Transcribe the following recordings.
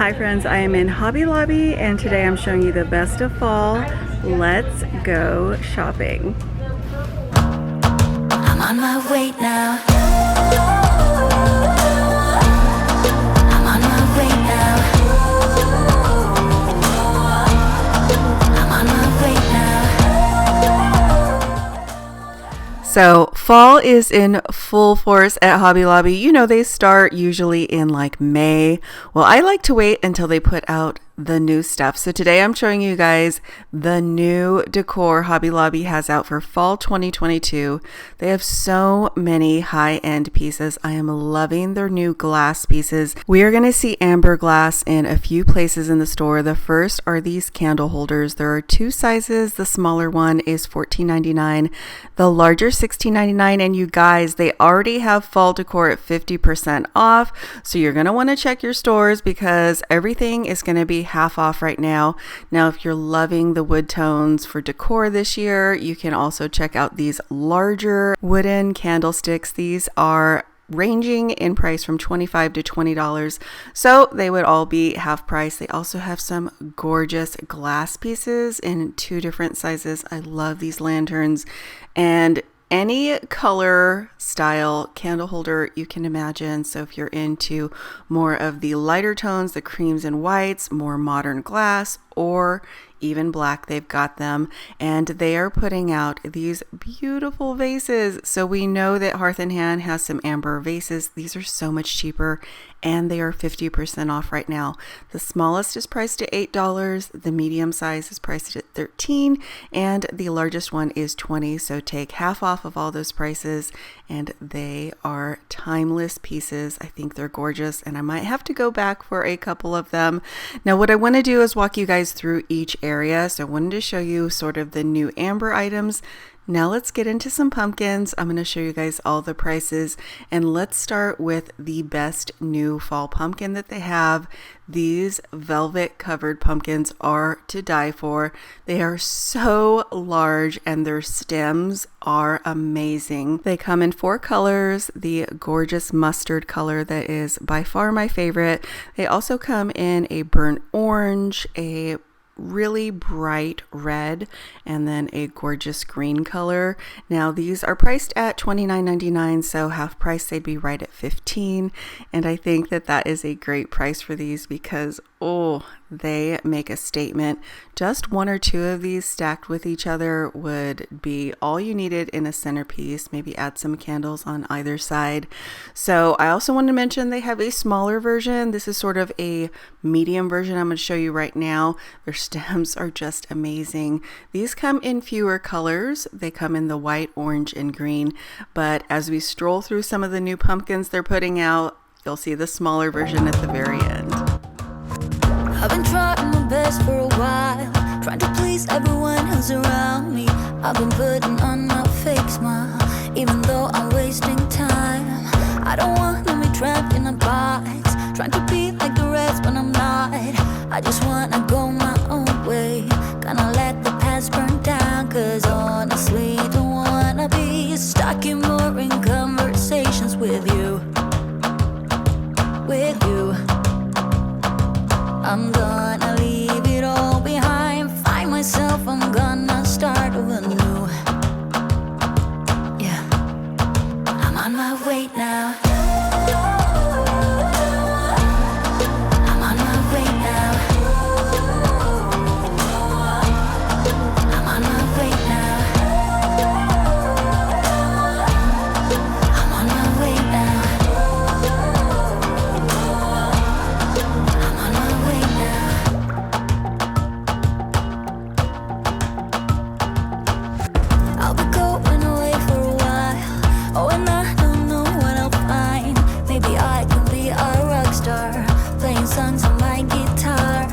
Hi friends, I am in Hobby Lobby and today I'm showing you the best of fall. Let's go shopping. I'm on my way now. I'm on my way now. I'm on my way now. So fall is in full force at Hobby Lobby. You know, they start usually in like May. Well, I like to wait until they put out the new stuff. So today I'm showing you guys the new decor Hobby Lobby has out for fall 2022. They have so many high-end pieces. I am loving their new glass pieces. We are going to see amber glass in a few places in the store. The first are these candle holders. There are two sizes. The smaller one is $14.99, the larger $16.99. And you guys, they already have fall decor at 50% off. So you're going to want to check your stores because everything is going to be half off right now. Now, if you're loving the wood tones for decor this year, you can also check out these larger wooden candlesticks. These are ranging in price from $25 to $20. So they would all be half price. They also have some gorgeous glass pieces in two different sizes. I love these lanterns, and any color style candle holder you can imagine. So if you're into more of the lighter tones, the creams and whites, more modern glass, or even black, they've got them. And they are putting out these beautiful vases. So we know that Hearth and Hand has some amber vases. These are so much cheaper and they are 50% off right now. The smallest is priced at $8, the medium size is priced at $13, and the largest one is $20. So take half off of all those prices, and they are timeless pieces. I think they're gorgeous, and I might have to go back for a couple of them. Now, what I want to do is walk you guys through each area. So I wanted to show you sort of the new amber items. Now let's get into some pumpkins. I'm going to show you guys all the prices, and let's start with the best new fall pumpkin that they have. These velvet covered pumpkins are to die for. They are so large and their stems are amazing. They come in 4 colors. The gorgeous mustard color that is by far my favorite. They also come in a burnt orange, a really bright red, and then a gorgeous green color. Now these are priced at $29.99, so half price they'd be right at $15, and I think that that is a great price for these because they make a statement. Just 1 or 2 of these stacked with each other would be all you needed in a centerpiece. Maybe add some candles on either side. So I also want to mention they have a smaller version. This is sort of a medium version I'm going to show you right now. Their stems are just amazing. These come in fewer colors. They come in the white, orange, and green. But as we stroll through some of the new pumpkins they're putting out, you'll see the smaller version at the very end. I've been trying my best for a while, trying to please everyone who's around me. I've been putting on my fake smile, even though I'm wasting time. I don't want to be trapped in a box, trying to be like the rest when I'm not. I just want to go my own way, gonna let the past burn down. Cause honestly, don't wanna be stuck in boring conversations with you. With you, I'm gonna leave it all behind, find myself, I'm gonna start over new. Yeah, I'm on my way now. I'm on my way now. I'm on my way now. I'm on my way now. I'll be going away for a while. Oh, and I don't know what I'll find. Maybe I can be a rock star, playing songs on my guitar.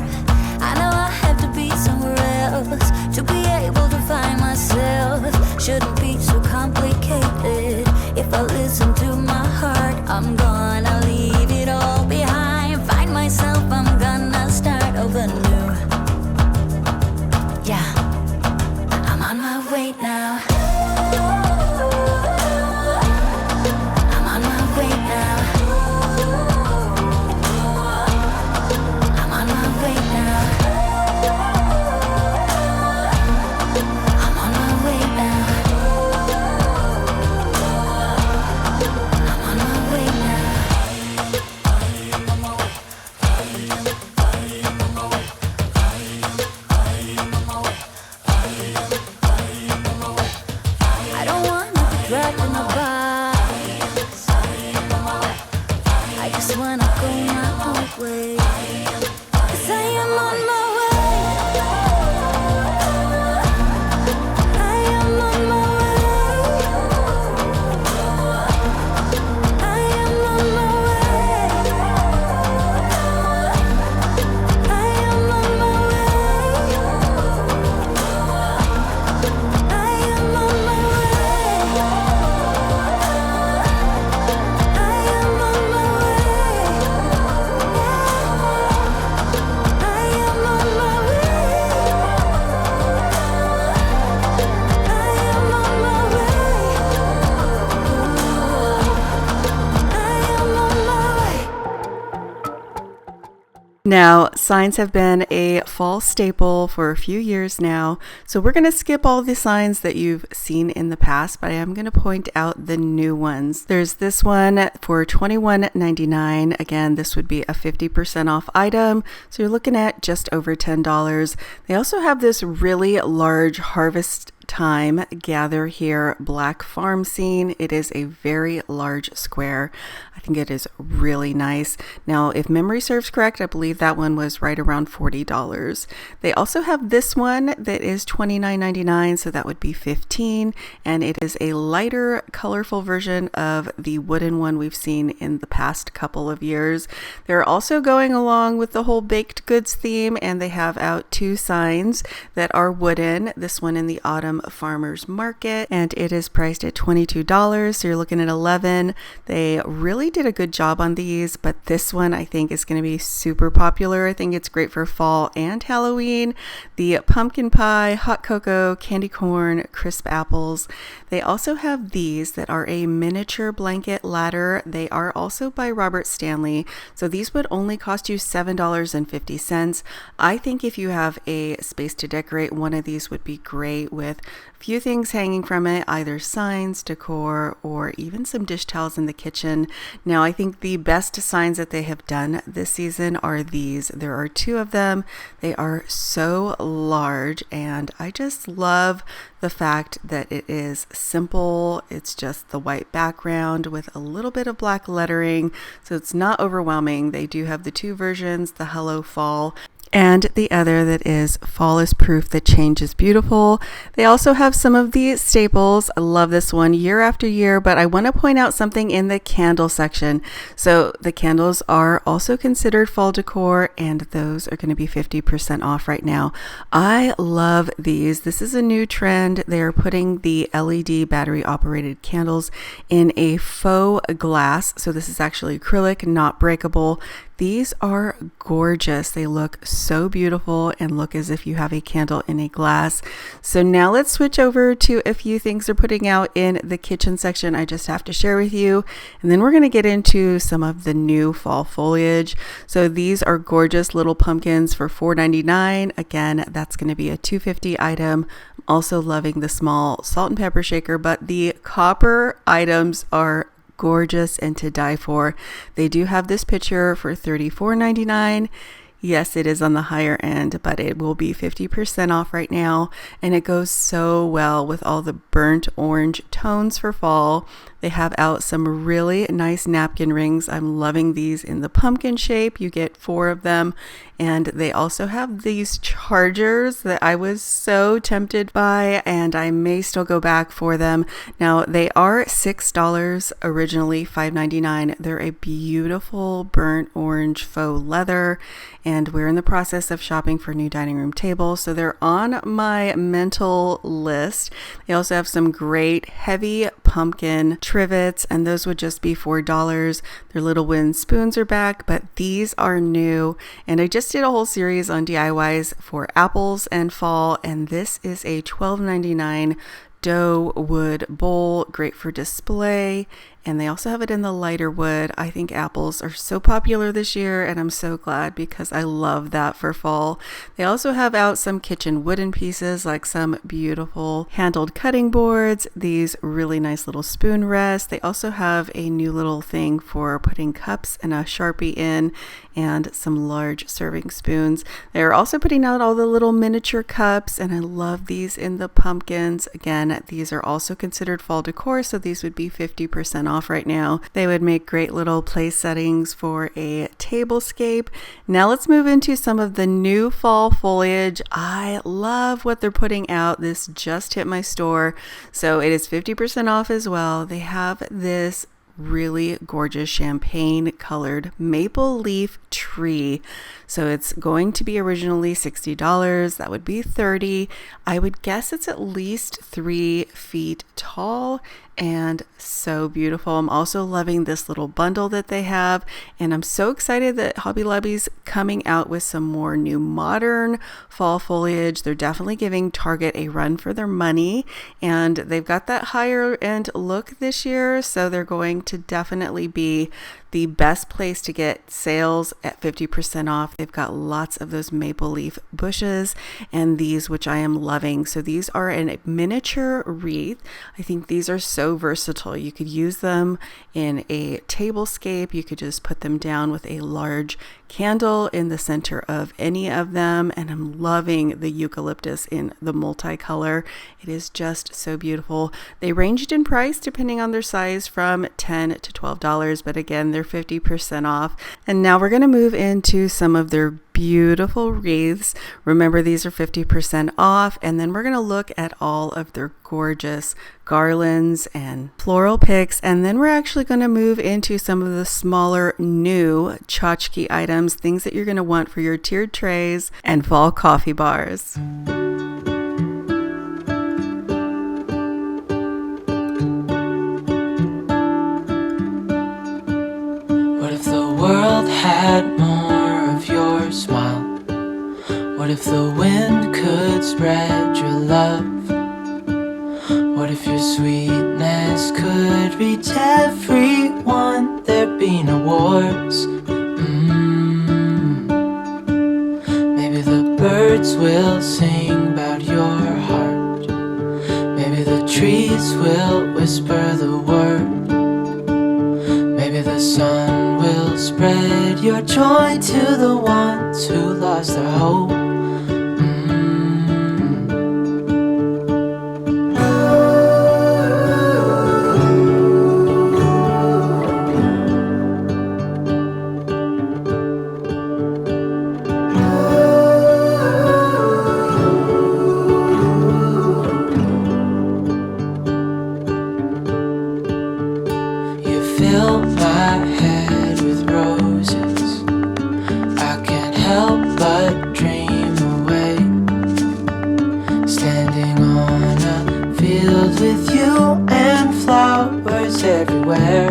I know I have to be somewhere else to be able to find myself. Shouldn't be so complicated. If I listen to my heart, I'm gonna leave it all behind, find myself, I'm gonna start over new. Yeah, I'm on my way now. I'm on my way now. Now, signs have been a fall staple for a few years now, so we're going to skip all the signs that you've seen in the past, but I am going to point out the new ones. There's this one for $21.99. Again, this would be a 50% off item, so you're looking at just over $10. They also have this really large harvest time gather here black farm scene. It is a very large square. I think it is really nice. Now, if memory serves correct, I believe that one was right around $40. They also have this one that is $29.99, so that would be $15, and it is a lighter, colorful version of the wooden one we've seen in the past couple of years. They're also going along with the whole baked goods theme, and they have out two signs that are wooden. This one in the Autumn Farmers Market, and it is priced at $22, so you're looking at $11. They really did a good job on these, but this one I think is going to be super popular. I think it's great for fall and Halloween. The pumpkin pie, hot cocoa, candy corn, crisp apples. They also have these that are a miniature blanket ladder. They are also by Robert Stanley, so these would only cost you $7.50. I think if you have a space to decorate, one of these would be great with a few things hanging from it, either signs, decor, or even some dish towels in the kitchen. Now, I think the best signs that they have done this season are these. There are two of them. They are so large, and I just love the fact that it is simple. It's just the white background with a little bit of black lettering, so it's not overwhelming. They do have the two versions, the Hello Fall and the other that is Fall is Proof that Change is Beautiful. They also have some of the staples. I love this one year after year, but I want to point out something in the candle section. So the candles are also considered fall decor, and those are going to be 50% off right now. I love these. This is a new trend. They are putting the LED battery operated candles in a faux glass. So this is actually acrylic, not breakable. These are gorgeous. They look so beautiful and look as if you have a candle in a glass. So now let's switch over to a few things they're putting out in the kitchen section I just have to share with you. And then we're going to get into some of the new fall foliage. So these are gorgeous little pumpkins for $4.99. Again, that's going to be a $2.50 item. I'm also loving the small salt and pepper shaker, but the copper items are gorgeous and to die for. They do have this picture for $34.99. Yes, it is on the higher end, but it will be 50% off right now, and it goes so well with all the burnt orange tones for fall. They have out some really nice napkin rings. I'm loving these in the pumpkin shape. You get 4 of them, and they also have these chargers that I was so tempted by, and I may still go back for them. Now, they are $6 originally, $5.99. They're a beautiful burnt orange faux leather, and we're in the process of shopping for a new dining room table, so they're on my mental list. They also have some great heavy pumpkin trivets, and those would just be $4. Their little wooden spoons are back, but these are new, and I just did a whole series on DIYs for apples and fall, and this is a $12.99 dough wood bowl, great for display. And they also have it in the lighter wood. I think apples are so popular this year, and I'm so glad because I love that for fall. They also have out some kitchen wooden pieces, like some beautiful handled cutting boards, these really nice little spoon rests. They also have a new little thing for putting cups and a Sharpie in, and some large serving spoons. They're also putting out all the little miniature cups, and I love these in the pumpkins. Again, these are also considered fall decor, so these would be 50% off right now. They would make great little place settings for a tablescape. Now let's move into some of the new fall foliage. I love what they're putting out. This just hit my store, so it is 50% off as well. They have this really gorgeous champagne colored maple leaf tree. So it's going to be originally $60. That would be $30. I would guess it's at least 3 feet tall and so beautiful. I'm also loving this little bundle that they have, and I'm so excited that Hobby Lobby's coming out with some more new modern fall foliage. They're definitely giving Target a run for their money, and they've got that higher end look this year, so they're going to definitely be the best place to get sales at 50% off. They've got lots of those maple leaf bushes and these, which I am loving. So these are a miniature wreath. I think these are so versatile. You could use them in a tablescape. You could just put them down with a large candle in the center of any of them. And I'm loving the eucalyptus in the multicolor. It is just so beautiful. They ranged in price depending on their size from $10 to $12, but again, they're 50% off. And now we're going to move into some of their beautiful wreaths. Remember, these are 50% off. And then we're going to look at all of their gorgeous garlands and floral picks. And then we're actually going to move into some of the smaller new tchotchke items, things that you're going to want for your tiered trays and fall coffee bars. What if the world had more of your smile? What if the wind could spread your love? What if your sweetness could reach everyone? There'd be no wars. Maybe the birds will sing about your heart. Maybe the trees will whisper the word. Maybe the sun will spread your joy to the ones who lost their hope. Fill my head with roses. I can't help but dream away. Standing on a field with you and flowers everywhere.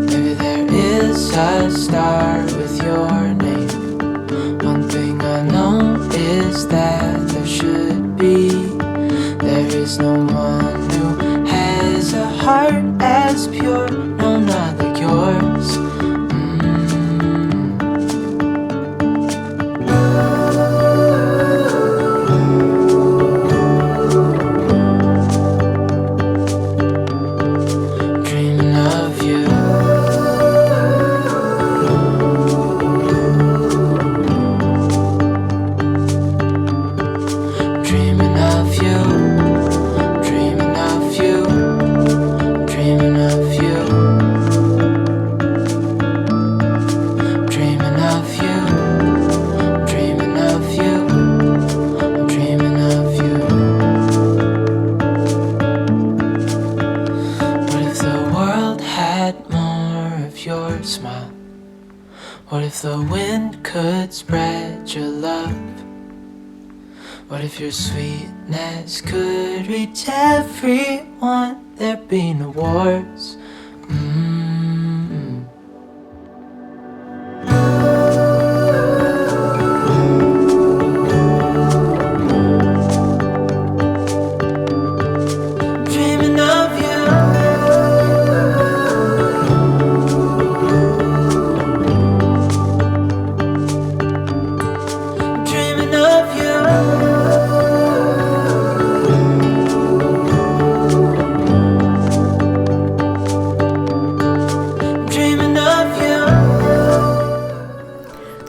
Maybe there is a star with your name. One thing I know is that there should be. There is no one who has a heart as pure, no, not like yours. Dreaming of you. Dreaming of you. Smile. What if the wind could spread your love? What if your sweetness could reach everyone? There'd be no wars.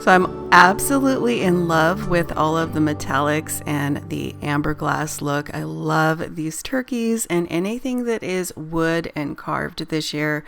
So I'm absolutely in love with all of the metallics and the amber glass look. I love these turkeys and anything that is wood and carved this year.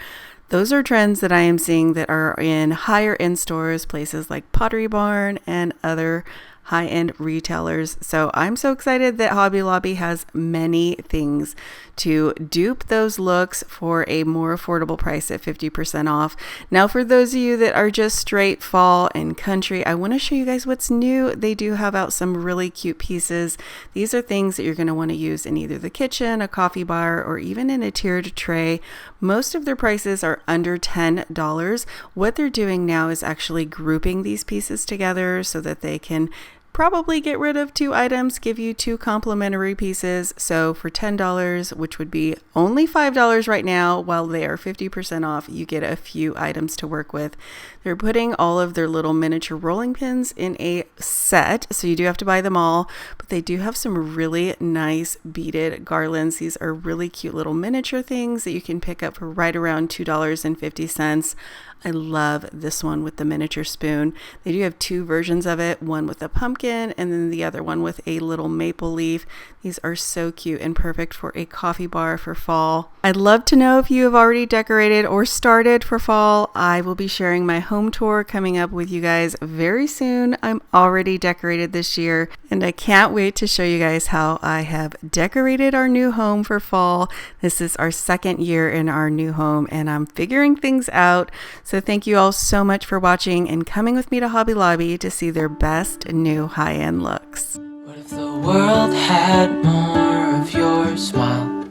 Those are trends that I am seeing that are in higher end stores, places like Pottery Barn and other high-end retailers. So I'm so excited that Hobby Lobby has many things to dupe those looks for a more affordable price at 50% off. Now, for those of you that are just straight fall and country, I want to show you guys what's new. They do have out some really cute pieces. These are things that you're going to want to use in either the kitchen, a coffee bar, or even in a tiered tray. Most of their prices are under $10. What they're doing now is actually grouping these pieces together so that they can probably get rid of 2 items, give you 2 complimentary pieces. So for $10, which would be only $5 right now, while they are 50% off, you get a few items to work with. They're putting all of their little miniature rolling pins in a set, so you do have to buy them all, but they do have some really nice beaded garlands. These are really cute little miniature things that you can pick up for right around $2.50. I love this one with the miniature spoon. They do have 2 versions of it, one with a pumpkin and then the other one with a little maple leaf. These are so cute and perfect for a coffee bar for fall. I'd love to know if you have already decorated or started for fall. I will be sharing my home tour coming up with you guys very soon. I'm already decorated this year and I can't wait to show you guys how I have decorated our new home for fall. This is our 2nd year in our new home and I'm figuring things out. So thank you all so much for watching and coming with me to Hobby Lobby to see their best new high-end looks. What if the world had more of your smile?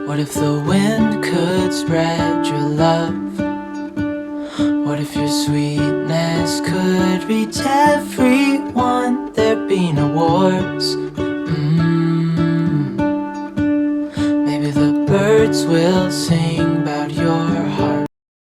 What if the wind could spread your love? What if your sweetness could reach everyone? There'd be no wars. Maybe the birds will sing